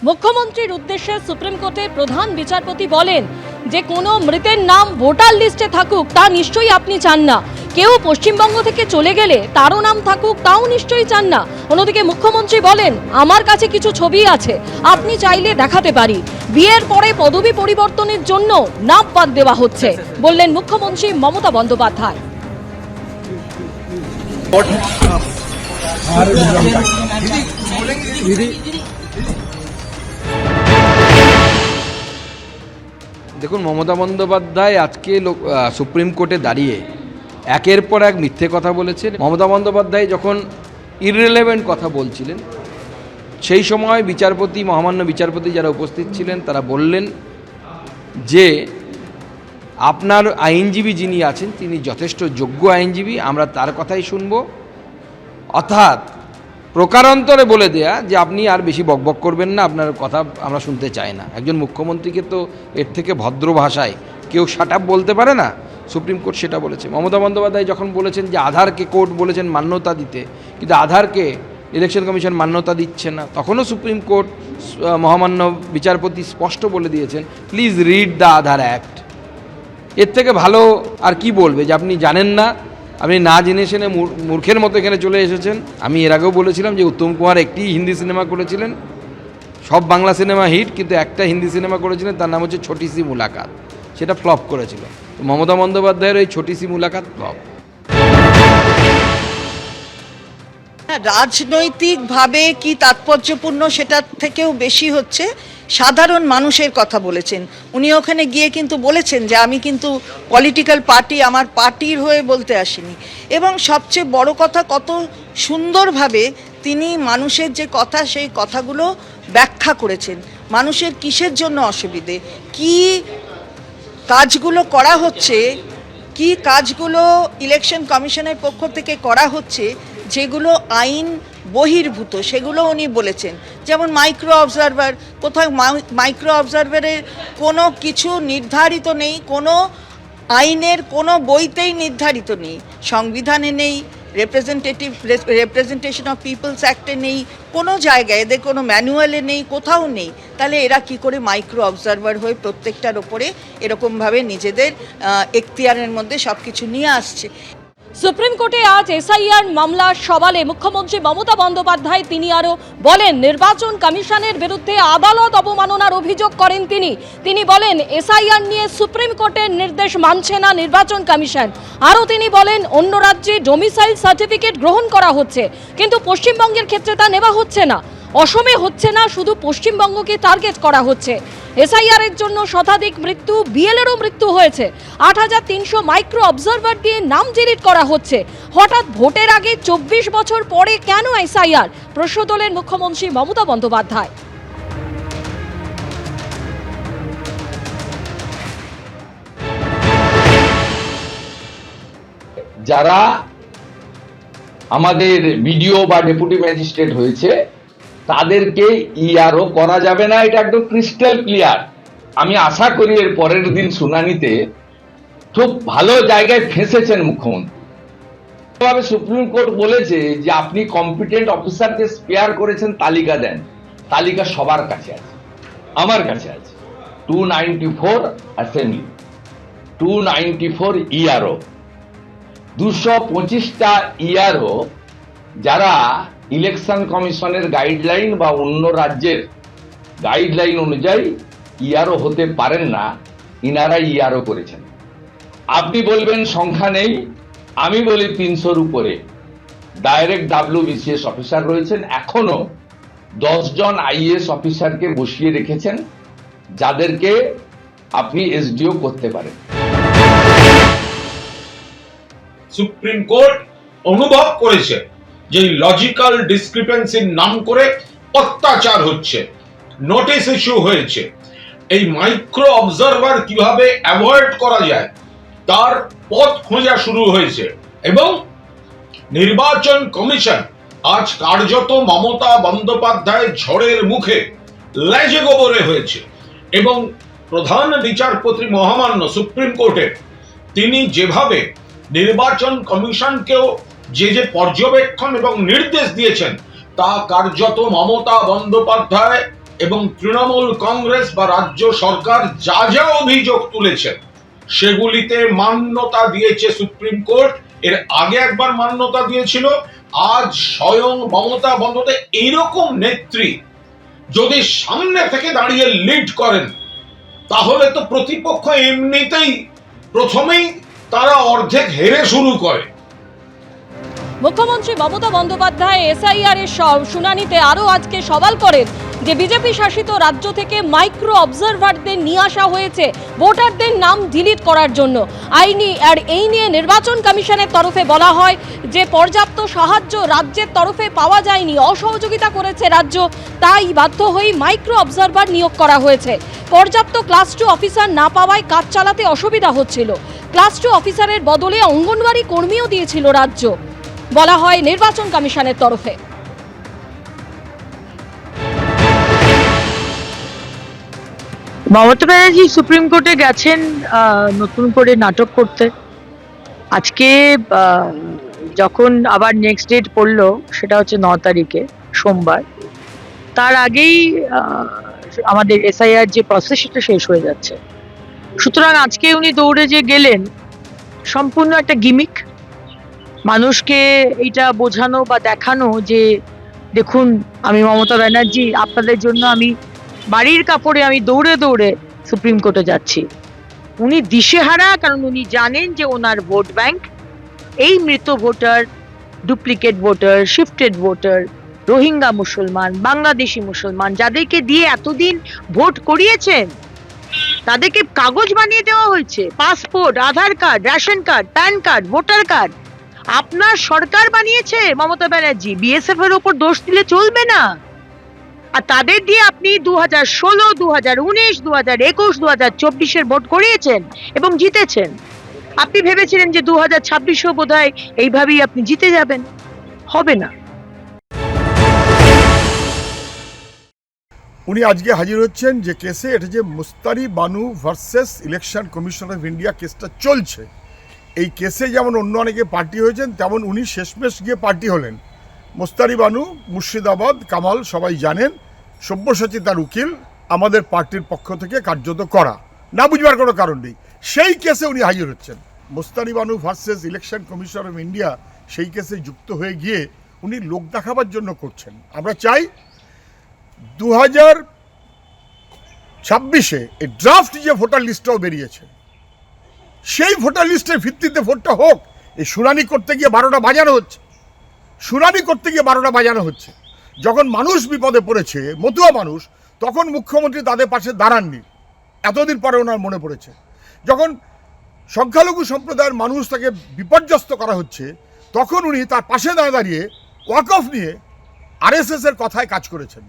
মুখ্যমন্ত্রীর উদ্দেশ্যে সুপ্রিম কোর্টের প্রধান বিচারপতি বলেন যে কোনো মৃতের নাম ভোটার লিস্টে থাকুক তা নিশ্চয়ই আপনি চান না, কেউ পশ্চিমবঙ্গ থেকে চলে গেলে তারও নাম থাকুক তাও নিশ্চয়ই চান না। অন্যদিকে মুখ্যমন্ত্রী বলেন আমার কাছে কিছু ছবি আছে, আপনি চাইলে দেখাতে পারি। বিয়ের পরে পদবি পরিবর্তনের জন্য নাম বাদ দেওয়া হচ্ছে, বললেন মুখ্যমন্ত্রী মমতা বন্দ্যোপাধ্যায়। দেখুন, মমতা বন্দ্যোপাধ্যায় আজকে সুপ্রিম কোর্টে দাঁড়িয়ে একের পর এক মিথ্যে কথা বলেছেন। মমতা বন্দ্যোপাধ্যায় যখন ইররিলেভেন্ট কথা বলছিলেন সেই সময় মহামান্য বিচারপতি যারা উপস্থিত ছিলেন তারা বললেন যে আপনার আইনজীবী যিনি আছেন তিনি যথেষ্ট যোগ্য আইনজীবী, আমরা তার কথাই শুনব। অর্থাৎ প্রকারান্তরে বলে দেয়া যে আপনি আর বেশি বকবক করবেন না, আপনার কথা আমরা শুনতে চাই না। একজন মুখ্যমন্ত্রীকে তো এর থেকে ভদ্র ভাষায় কেউ শাট আপ বলতে পারে না। সুপ্রিম কোর্ট সেটা বলেছে। মমতা বন্দ্যোপাধ্যায় যখন বলেছেন যে আধারকে কোর্ট বলেছেন মান্যতা দিতে, কিন্তু আধারকে ইলেকশন কমিশন মান্যতা দিচ্ছে না, তখনও সুপ্রিম কোর্ট মহামান্য বিচারপতি স্পষ্ট বলে দিয়েছেন please read the Aadhaar act. এর থেকে ভালো আর কি বলবে যে আপনি জানেন না, আপনি না জেনে শুনে মূর্খের মতো এখানে চলে এসেছেন। আমি এর আগেও বলেছিলাম যে উত্তম কুমার একটি হিন্দি সিনেমা করেছিলেন, সব বাংলা সিনেমা হিট, কিন্তু একটা হিন্দি সিনেমা করেছিলেন, তার নাম হচ্ছে ছোটি সি মুলাকাত, সেটা ফ্লপ করেছিল। তো মমতা বন্দ্যোপাধ্যায়ের এই ছোটি সি মুলাকাত ফ্লপ। রাজনৈতিকভাবে কি তাৎপর্যপূর্ণ সেটার থেকেও বেশি হচ্ছে সাধারণ মানুষের কথা বলেছেন উনি। ওখানে গিয়ে কিন্তু বলেছেন যে আমি কিন্তু পলিটিক্যাল পার্টি, আমার পার্টির হয়ে বলতে আসিনি। এবং সবচেয়ে বড় কথা, কত সুন্দরভাবে তিনি মানুষের যে কথা সেই কথাগুলো ব্যাখ্যা করেছেন। মানুষের কিসের জন্য অসুবিধে, কি কাজগুলো করা হচ্ছে, কি কাজগুলো ইলেকশন কমিশনের পক্ষ থেকে করা হচ্ছে যেগুলো আইন বহির্ভূত, সেগুলো উনি বলেছেন। যেমন মাইক্রো অবজারভার, কোথাও মাইক্রো অবজারভারের কোনো কিছু নির্ধারিত নেই, কোনো আইনের কোনো বইতেই নির্ধারিত নেই, সংবিধানে নেই, রিপ্রেজেন্টেশন অফ পিপলস অ্যাক্টে নেই, কোনো জায়গায় এদের কোনো ম্যানুয়ালে নেই, কোথাও নেই। তাহলে এরা কি করে মাইক্রো অবজারভার হয়ে প্রত্যেকটার ওপরে এরকমভাবে নিজেদের এখতিয়ারের মধ্যে সব কিছু নিয়ে আসছে। সুপ্রিম কোর্টে আজ এসআইআর মামলার সওয়ালে মুখ্যমন্ত্রী মমতা বন্দ্যোপাধ্যায় তিনি আরও বলেন নির্বাচন কমিশনের বিরুদ্ধে আদালত অবমাননার অভিযোগ করেন তিনি বলেন এসআইআর নিয়ে সুপ্রিম কোর্টের নির্দেশ মানছে না নির্বাচন কমিশন। আরও তিনি বলেন অন্য রাজ্যে ডোমিসাইল সার্টিফিকেট গ্রহণ করা হচ্ছে, কিন্তু পশ্চিমবঙ্গের ক্ষেত্রে তা নেওয়া হচ্ছে না। অসমে হচ্ছে না, শুধু পশ্চিমবঙ্গকে টার্গেট করা হচ্ছে। এসআইআর এর জন্য শতাধিক মৃত্যু, বিএলএরও মৃত্যু হয়েছে। ৮৩০০ মাইক্রো অবজারভার দিয়ে নাম ডিলিট করা হচ্ছে। হঠাৎ ভোটের আগে ২৪ বছর পরে কেন এসআইআর, প্রশ্ন তোলেন মুখ্যমন্ত্রী মমতা বন্দ্যোপাধ্যায়। যারা আমাদের বিডিও বা ডেপুটি ম্যাজিস্ট্রেট হয়েছে তাদেরকে ইআরও করা যাবে না, এটা একদম ক্রিস্টাল ক্লিয়ার। আমি আশা করি এর পরের দিন শুনানিতে খুব ভালো জায়গায় ফেঁসেছেন মুখ্যমন্ত্রী। সুপ্রিম কোর্ট বলেছে যে আপনি কম্পিটেন্ট অফিসারকে স্পেয়ার করেছেন, তালিকা দেন। তালিকা সবার কাছে আছে, আমার কাছে আছে। 294 অ্যাসেম্বলি, 294 ইআরও, 225টা ইআরও যারা ইলেকশন কমিশনের গাইডলাইন বা অন্য রাজ্যের গাইডলাইন অনুযায়ী ইআরও হতে পারেন না, ইনারা ইআরও করেছেন। আপনি বলবেন সংখ্যা নেই, আমি বলি 300-র উপরে ডাইরেক্ট WBCS অফিসার রয়েছেন। এখনো 10 জন আইএএস অফিসারকে বসিয়ে রেখেছেন যাদেরকে আপনি এসডিও করতে পারেন। সুপ্রিম কোর্ট অনুভব করেছে যে লজিক্যাল ডিসক্রিপেন্সির নাম করে অত্যাচার হচ্ছে, নোটিশ ইস্যু হয়েছে। এই মাইক্রো অবজারভার কিভাবে অ্যাভয়েড করা যায় তার পথ খোঁজা শুরু হয়েছে এবং নির্বাচন কমিশন আজ কার্যত মমতা বন্দ্যোপাধ্যায় ঝড়ের মুখে লেজে গোবরে হয়েছে। এবং প্রধান বিচারপতি মহামান্য সুপ্রিম কোর্টের তিনি যেভাবে নির্বাচন কমিশনকেও যে পর্যবেক্ষণ এবং নির্দেশ দিয়েছেন তা কার্যত মমতা বন্দ্যোপাধ্যায় এবং তৃণমূল কংগ্রেস বা রাজ্য সরকার যা যা অভিযোগ তুলেছেন সেগুলিতে মান্যতা দিয়েছে সুপ্রিম কোর্ট। এর আগে একবার মান্যতা দিয়েছিল। আজ স্বয়ং মমতা বন্দ্যোপাধ্যায় এইরকম নেত্রী যদি সামনে থেকে দাঁড়িয়ে লিড করেন, তাহলে তো প্রতিপক্ষ এমনিতেই প্রথমেই তারা অর্ধেক হেরে শুরু করে। মুখ্যমন্ত্রী মমতা বন্দ্যোপাধ্যায় এসআইআর এর শুনানিতে আরও আজকে সওয়াল করেন যে বিজেপি শাসিত রাজ্য থেকে মাইক্রো অবজারভারদের নিয়ে আসা হয়েছে ভোটারদের নাম ডিলিট করার জন্য। এই নিয়ে নির্বাচন কমিশনের তরফে বলা হয় যে পর্যাপ্ত সাহায্য রাজ্যের তরফে পাওয়া যায়নি, অসহযোগিতা করেছে রাজ্য, তাই বাধ্য হয়ে মাইক্রো অবজারভার নিয়োগ করা হয়েছে। পর্যাপ্ত ক্লাস 2 অফিসার না পাওয়ায় কাজ চালাতে অসুবিধা হচ্ছিল। ক্লাস 2 অফিসারের বদলে অঙ্গনওয়াড়ি কর্মীও দিয়েছিল রাজ্য, বলা হয় নির্বাচন কমিশনের তরফে। মমতা ব্যানার্জি সুপ্রিম কোর্টে গেছেন নতুন করে নাটক করতে। আজকে যখন আবার নেক্সট ডেট পড়লো, সেটা হচ্ছে 9 তারিখে সোমবার, তার আগেই আমাদের এসআইআর যে প্রসেস সেটা শেষ হয়ে যাচ্ছে। সুতরাং আজকে উনি দৌড়ে যে গেলেন সম্পূর্ণ একটা গিমিক, মানুষকে এইটা বোঝানো বা দেখানো যে দেখুন আমি মমতা ব্যানার্জি, আপনাদের জন্য আমি বাড়ির কাপড়ে আমি দৌড়ে দৌড়ে সুপ্রিম কোর্টে যাচ্ছি। উনি দিশেহারা, কারণ উনি জানেন যে ওনার ভোট ব্যাংক এই মৃত voter, duplicate voter, shifted voter, Rohingya মুসলমান, বাংলাদেশি মুসলমান, যাদেরকে দিয়ে এতদিন ভোট করিয়েছেন, তাদেরকে কাগজ বানিয়ে দেওয়া হয়েছে, passport, Aadhaar card, ration card, PAN card, voter card আপনার সরকার বানিয়েছে মমতা ব্যানার্জি। বিএসএফ এর উপর দোষ দিলে চলবে না। আর তাদের দিয়ে আপনি 2016, 2019, 2021, 2024 ভোট করিয়েছেন এবং জিতেছেন। আপনি ভেবেছিলেন যে 2026 বোধহয় এইভাবেই আপনি জিতে যাবেন, হবে না। উনি আজকে হাজির হচ্ছেন যে কেসে, এটা যে Mustari Banu versus election commission of India কেসটা চলছে। এই কেসে যেমন অন্য অনেকে পার্টি হয়েছেন, তেমন উনি শেষমেশ গিয়ে পার্টি হলেন। মুস্তারি বানু মুর্শিদাবাদ, কামাল সবাই জানেন, সব্যসাচী তার উকিল, আমাদের পার্টির পক্ষ থেকে কার্যত করা, না বুঝবার কোনো কারণ নেই। সেই কেসে উনি হাজির হচ্ছেন। Mustari Banu versus election commission of India সেই কেসে যুক্ত হয়ে গিয়ে উনি লোক দেখাবার জন্য করছেন। আমরা চাই 2026-এ এই ড্রাফট যে ভোটার লিস্টটাও বেরিয়েছে, সেই ভোটার লিস্টের ভিত্তিতে ভোটটা হোক। এই শুনানি করতে গিয়ে 12টা বাজানো হচ্ছে। যখন মানুষ বিপদে পড়েছে, মতুয়া মানুষ, তখন মুখ্যমন্ত্রী তাদের পাশে দাঁড়াননি। এতদিন পরে ওনার মনে পড়েছে। যখন সংখ্যালঘু সম্প্রদায়ের মানুষ তাকে বিপর্যস্ত করা হচ্ছে, তখন উনি তার পাশে দাঁড়িয়ে ওয়াকফ নিয়ে আরএসএস এর কথায় কাজ করেছেন।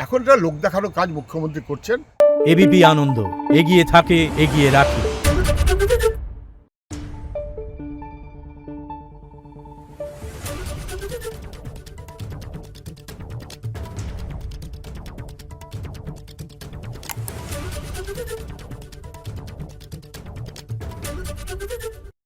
এখন এটা লোক দেখানো কাজ মুখ্যমন্ত্রী করছেন। এবিপি আনন্দ, এগিয়ে থাকে, এগিয়ে রাখে।